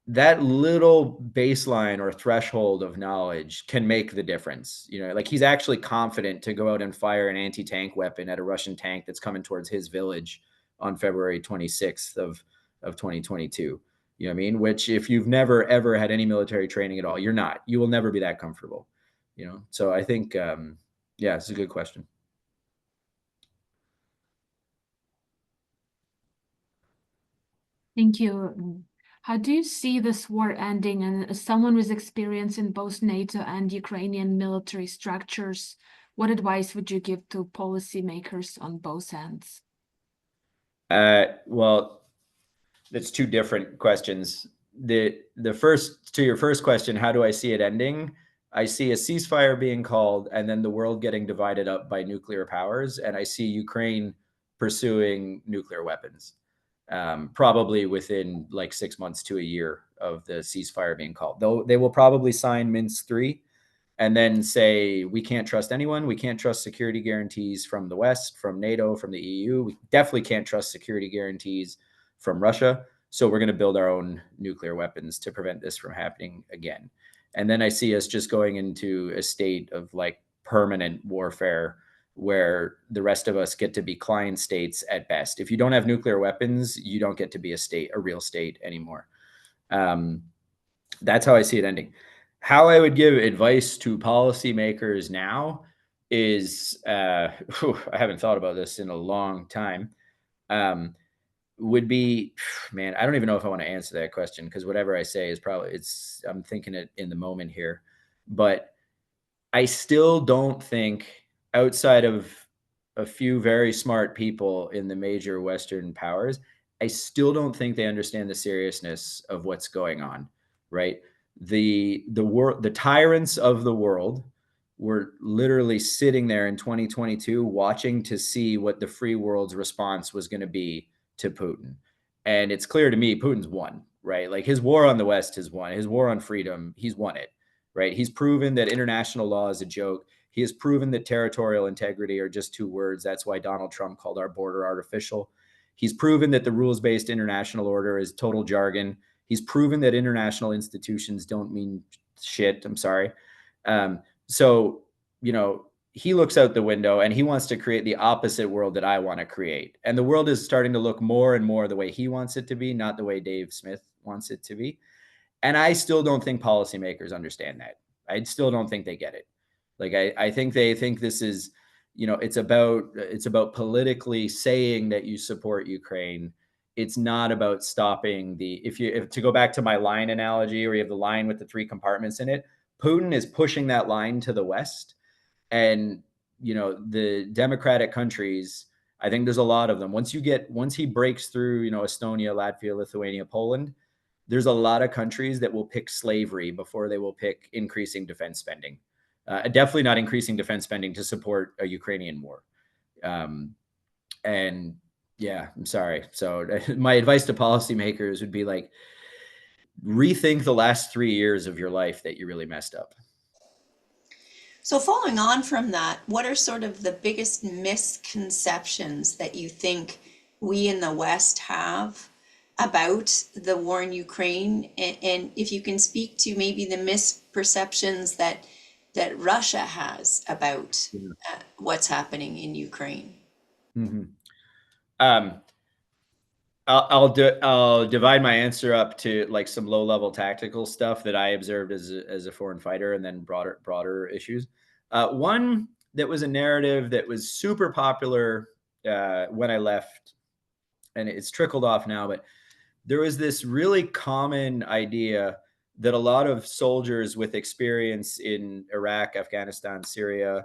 that little baseline or threshold of knowledge can make the difference. Like, he's actually confident to go out and fire an anti-tank weapon at a Russian tank that's coming towards his village on February 26th of 2022. You know what I mean? Which, if you've never, ever had any military training at all, you will never be that comfortable, So I think, yeah, it's a good question. Thank you. How do you see this war ending? And as someone with experience in both NATO and Ukrainian military structures, what advice would you give to policymakers on both ends? Well, that's two different questions. the first, to your first question, how do I see it ending? I see a ceasefire being called and then the world getting divided up by nuclear powers. And I see Ukraine pursuing nuclear weapons, probably within like 6 months to a year of the ceasefire being called. Though they will probably sign Minsk III and then say, we can't trust anyone. We can't trust security guarantees from the West, from NATO, from the EU. We definitely can't trust security guarantees from Russia. So we're going to build our own nuclear weapons to prevent this from happening again. And then I see us just going into a state of like permanent warfare where the rest of us get to be client states at best. If you don't have nuclear weapons, you don't get to be a state, a real state anymore. That's how I see it ending. How I would give advice to policymakers now is, I haven't thought about this in a long time, would be, man, I don't even know if I want to answer that question because whatever I say is probably, I'm thinking it in the moment here. But I still don't think, outside of a few very smart people in the major Western powers, I still don't think they understand the seriousness of what's going on, right? The tyrants of the world were literally sitting there in 2022 watching to see what the free world's response was going to be to Putin. And it's clear to me Putin's won, right? Like his war on the West has won. His war on freedom, he's won it, right? He's proven that international law is a joke. He has proven that territorial integrity are just two words. That's why Donald Trump called our border artificial. He's proven that the rules-based international order is total jargon. He's proven that international institutions don't mean shit. I'm sorry. So, you know, he looks out the window and he wants to create the opposite world that I want to create. And the world is starting to look more and more the way he wants it to be, not the way Dave Smith wants it to be. And I still don't think policymakers understand that. I still don't think they get it. Like, I think they think this is, you know, it's about politically saying that you support Ukraine. It's not about stopping if to go back to my line analogy, where you have the line with the 3 compartments in it, Putin is pushing that line to the West. And, you know, the democratic countries, I think there's a lot of them. Once he breaks through, you know, Estonia, Latvia, Lithuania, Poland, there's a lot of countries that will pick slavery before they will pick increasing defense spending. Definitely not increasing defense spending to support a Ukrainian war. And yeah, I'm sorry. So my advice to policymakers would be like, rethink the last 3 years of your life that you really messed up. So following on from that, what are sort of the biggest misconceptions that you think we in the West have about the war in Ukraine? And if you can speak to maybe the misperceptions that Russia has about what's happening in Ukraine. Mm-hmm. I'll divide my answer up to like some low-level tactical stuff that I observed as a foreign fighter, and then broader issues. One that was a narrative that was super popular when I left, and it's trickled off now, but there was this really common idea that a lot of soldiers with experience in Iraq, Afghanistan, Syria,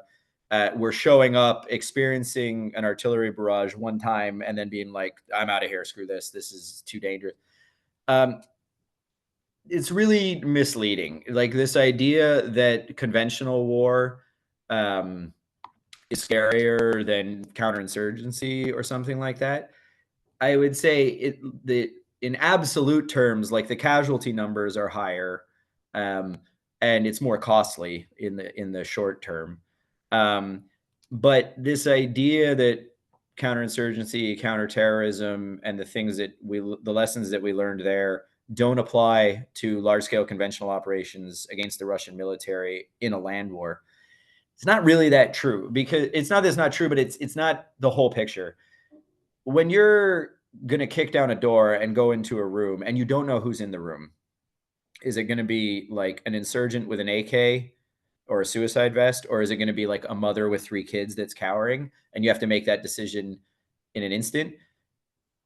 were showing up, experiencing an artillery barrage one time, and then being like, I'm out of here, screw this, this is too dangerous. It's really misleading. Like this idea that conventional war is scarier than counterinsurgency or something like that. I would say in absolute terms, like the casualty numbers are higher, and it's more costly in the short term. But this idea that counterinsurgency, counterterrorism, and the lessons that we learned there don't apply to large-scale conventional operations against the Russian military in a land war. It's not really that true, because it's not that it's not true, but it's not the whole picture. When you're going to kick down a door and go into a room and you don't know who's in the room, is it going to be like an insurgent with an AK or a suicide vest, or is it going to be like a mother with 3 kids that's cowering, and you have to make that decision in an instant?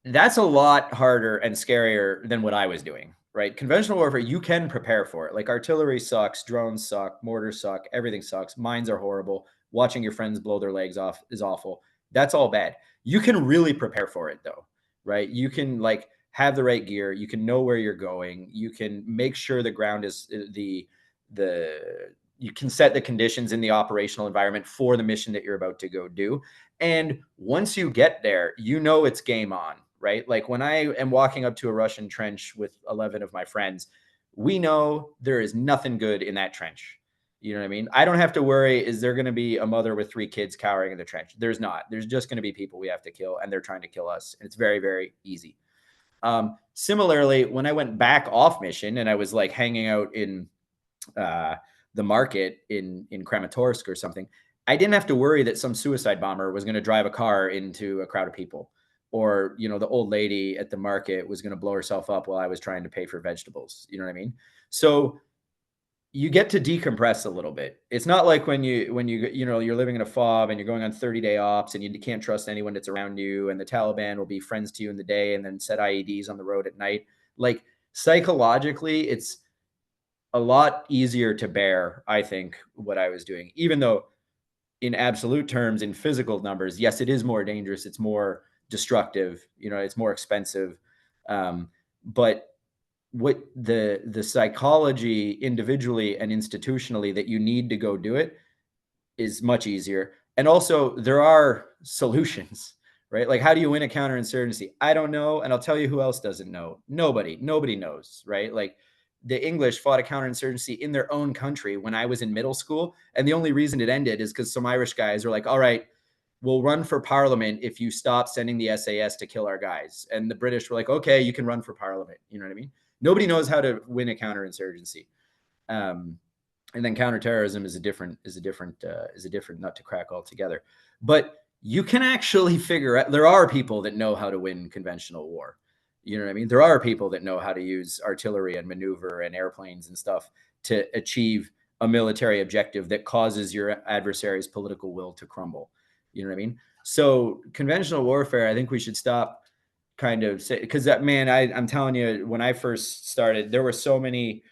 That's a lot harder and scarier than what I was doing, right? Conventional warfare, you can prepare for it. Like artillery sucks, drones suck, mortars suck, everything sucks. Mines are horrible. Watching your friends blow their legs off is awful. That's all bad. You can really prepare for it though, right? You can like have the right gear. You can know where you're going. You can make sure the ground is you can set the conditions in the operational environment for the mission that you're about to go do. And once you get there, you know it's game on, right? Like when I am walking up to a Russian trench with 11 of my friends, we know there is nothing good in that trench. You know what I mean? I don't have to worry, is there going to be a mother with 3 kids cowering in the trench? There's not. There's just going to be people we have to kill, and they're trying to kill us. And it's very, very easy. Similarly, when I went back off mission and I was like hanging out in the market in Kramatorsk or something, I didn't have to worry that some suicide bomber was going to drive a car into a crowd of people, or, you know, the old lady at the market was going to blow herself up while I was trying to pay for vegetables. You know what I mean? So you get to decompress a little bit. It's not like when you're living in a FOB and you're going on 30-day ops and you can't trust anyone that's around you, and the Taliban will be friends to you in the day and then set IEDs on the road at night. Like psychologically, it's a lot easier to bear, I think, what I was doing, even though in absolute terms, in physical numbers, yes, it is more dangerous. It's more destructive, you know, it's more expensive. But what the psychology individually and institutionally that you need to go do it is much easier. And also there are solutions, right? Like, how do you win a counterinsurgency? I don't know. And I'll tell you who else doesn't know. Nobody knows, right? Like, the English fought a counterinsurgency in their own country when I was in middle school. And the only reason it ended is because some Irish guys were like, all right, we'll run for parliament if you stop sending the SAS to kill our guys. And the British were like, okay, you can run for parliament. You know what I mean? Nobody knows how to win a counterinsurgency. And then counterterrorism is a different nut to crack altogether. But you can actually figure out, there are people that know how to win conventional war. You know what I mean? There are people that know how to use artillery and maneuver and airplanes and stuff to achieve a military objective that causes your adversary's political will to crumble. You know what I mean? So conventional warfare, I think we should stop kind of say, because that, man, I'm telling you, when I first started, there were so many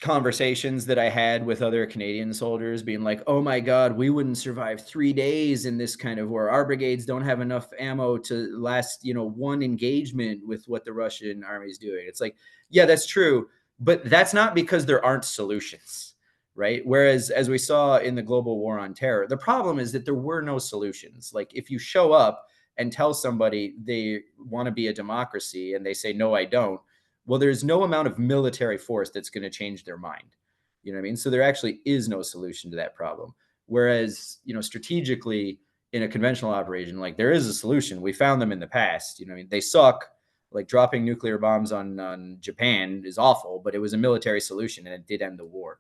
conversations that I had with other Canadian soldiers being like, oh my God, we wouldn't survive 3 days in this kind of war. Our brigades don't have enough ammo to last, you know, one engagement with what the Russian army is doing. It's like, yeah, that's true. But that's not because there aren't solutions, right? Whereas, as we saw in the global war on terror, the problem is that there were no solutions. Like, if you show up and tell somebody they want to be a democracy and they say, no, I don't, well, there's no amount of military force that's going to change their mind. You know what I mean? So there actually is no solution to that problem. Whereas, you know, strategically in a conventional operation, like, there is a solution. We found them in the past. You know what I mean? They suck. Like, dropping nuclear bombs on Japan is awful, but it was a military solution and it did end the war.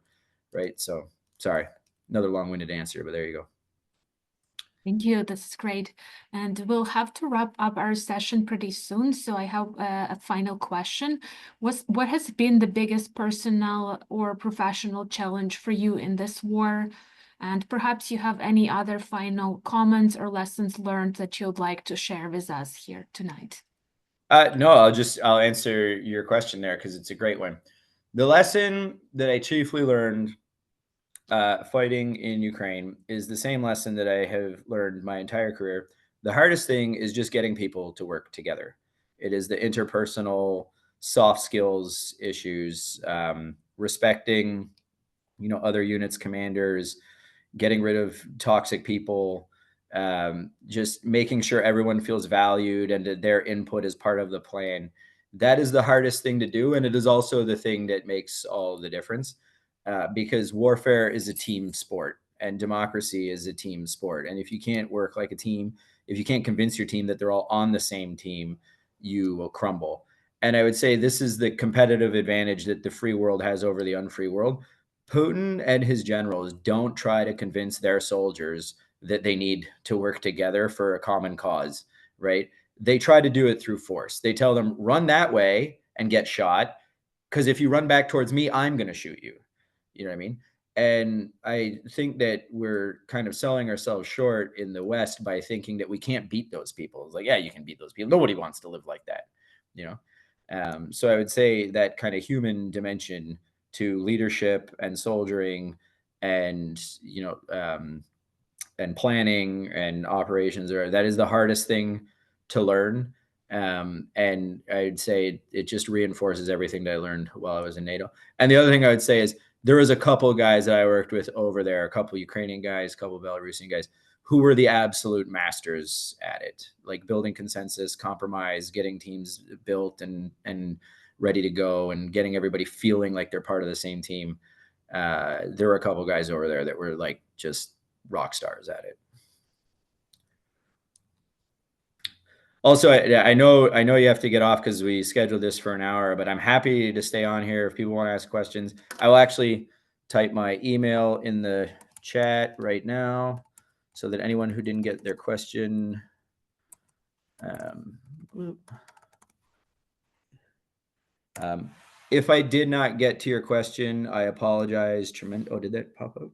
Right. So sorry, another long-winded answer, but there you go. Thank you. This is great. And we'll have to wrap up our session pretty soon. So I have a final question. What has been the biggest personal or professional challenge for you in this war? And perhaps you have any other final comments or lessons learned that you'd like to share with us here tonight. No, I'll answer your question there because it's a great one. The lesson that I chiefly learned fighting in Ukraine is the same lesson that I have learned my entire career. The hardest thing is just getting people to work together. It is the interpersonal soft skills issues, respecting, you know, other units, commanders, getting rid of toxic people, just making sure everyone feels valued and that their input is part of the plan. That is the hardest thing to do. And it is also the thing that makes all the difference. Because warfare is a team sport and democracy is a team sport. And if you can't work like a team, if you can't convince your team that they're all on the same team, you will crumble. And I would say this is the competitive advantage that the free world has over the unfree world. Putin and his generals don't try to convince their soldiers that they need to work together for a common cause, right? They try to do it through force. They tell them, run that way and get shot, because if you run back towards me, I'm going to shoot you. You know what I mean? And I think that we're kind of selling ourselves short in the West by thinking that we can't beat those people. It's like, yeah, you can beat those people. Nobody wants to live like that, you know? So I would say that kind of human dimension to leadership and soldiering and, you know, and planning and operations, that is the hardest thing to learn. And I'd say it just reinforces everything that I learned while I was in NATO. And the other thing I would say is there was a couple of guys that I worked with over there, a couple of Ukrainian guys, a couple of Belarusian guys who were the absolute masters at it, like building consensus, compromise, getting teams built and ready to go, and getting everybody feeling like they're part of the same team. There were a couple of guys over there that were like just rock stars at it. Also, I know you have to get off because we scheduled this for an hour, but I'm happy to stay on here if people want to ask questions. I will actually type my email in the chat right now so that anyone who didn't get their question, if I did not get to your question, I apologize tremendously. Oh, did that pop up?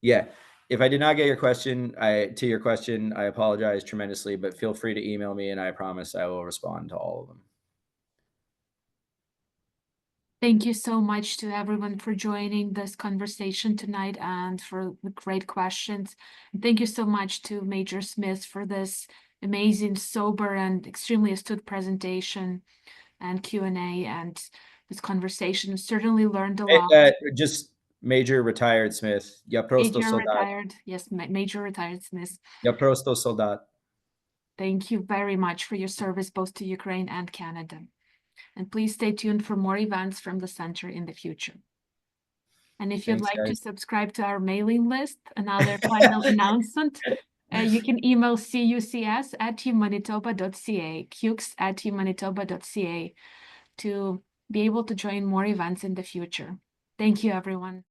Yeah. If I did not get your question, to your question, I apologize tremendously, but feel free to email me and I promise I will respond to all of them. Thank you so much to everyone for joining this conversation tonight and for the great questions. And thank you so much to Major Smith for this amazing, sober, and extremely astute presentation and Q&A and this conversation. Certainly learned a lot. Just Major Retired Smith. Ya prosto Major soldat. retired, yes, Major Retired Smith. Ya prosto soldat. Thank you very much for your service both to Ukraine and Canada. And please stay tuned for more events from the center in the future. And if you'd Thanks, like to guys. subscribe to our mailing list, another final announcement, you can email cucs@umanitoba.ca, cucs@umanitoba.ca to be able to join more events in the future. Thank you, everyone.